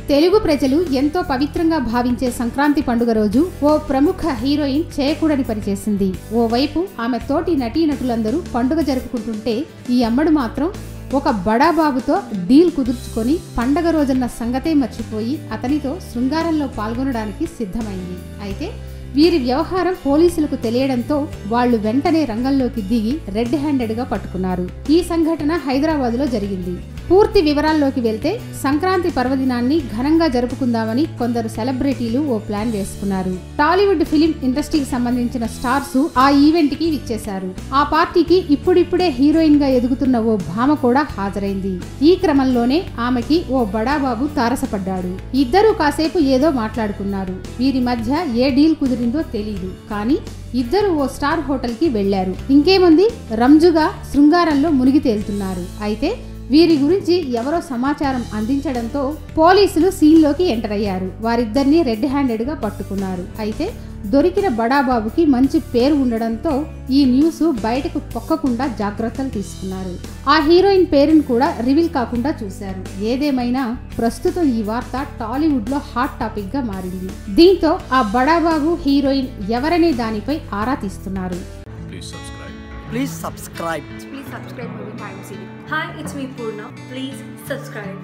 తెలుగు ప్రజలు ఎంతో పవిత్రంగా భావించే సంక్రాంతి పండుగ రోజు ఓ ప్రముఖ హీరోయిన్ చేయకూడని పని చేసింది. ఓవైపు ఆమె తోటి నటీనటులందరూ పండుగ జరుపుకుంటుంటే ఈ అమ్మడు మాత్రం ఒక బడాబాబుతో డీల్ కుదుర్చుకొని పండగ రోజున్న సంగతే మర్చిపోయి అతనితో శృంగారంలో పాల్గొనడానికి సిద్ధమైంది. అయితే వీరి వ్యవహారం పోలీసులకు తెలియడంతో వాళ్లు వెంటనే రంగంలోకి దిగి రెడ్ హ్యాండెడ్గా పట్టుకున్నారు. ఈ సంఘటన హైదరాబాద్లో జరిగింది. పూర్తి వివరాల్లోకి వెళ్తే సంక్రాంతి పర్వదినాన్ని ఘనంగా జరుపుకుందామని కొందరు సెలబ్రిటీలు ఓ ప్లాన్ వేసుకున్నారు. టాలీవుడ్ ఫిలిం ఇండస్ట్రీకి సంబంధించిన స్టార్స్ ఆ ఈవెంట్ కి విచ్చేశారు. ఆ పార్టీకి ఇప్పుడిప్పుడే హీరోయిన్ గా ఎదుగుతున్న ఓ భామ కూడా హాజరైంది. ఈ క్రమంలోనే ఆమెకి ఓ బడాబాబు తారసపడ్డాడు. ఇద్దరూ కాసేపు ఏదో మాట్లాడుకున్నారు. వీరి మధ్య ఏ డీల్ కుదిరిందో తెలీదు. కానీ ఇద్దరు ఓ స్టార్ హోటల్ కి వెళ్లారు. ఇంకేముంది, రంజుగా శృంగారంలో మునిగి తేలుతున్నారు. అయితే వీరి గురించి ఎవరో సమాచారం అందించడంతో పోలీసులు సీన్లోకి ఎంటర్ అయ్యారు. వారిద్దరిని రెడ్ హ్యాండెడ్గా పట్టుకున్నారు. అయితే దొరికిన బడాబాబుకి మంచి పేరు ఉండడంతో ఈ న్యూస్ బయటకు పొక్కకుండా జాగ్రత్తలు తీసుకున్నారు. ఆ హీరోయిన్ పేరును కూడా రివీల్ కాకుండా చూశారు. ఏదేమైనా ప్రస్తుతం ఈ వార్త టాలీవుడ్ లో హాట్ టాపిక్ గా మారింది. దీంతో ఆ బడాబాబు హీరోయిన్ ఎవరనే దానిపై ఆరా తీస్తున్నారు. Please subscribe. Movie Time Series. Hi, it's me Purna. Please subscribe.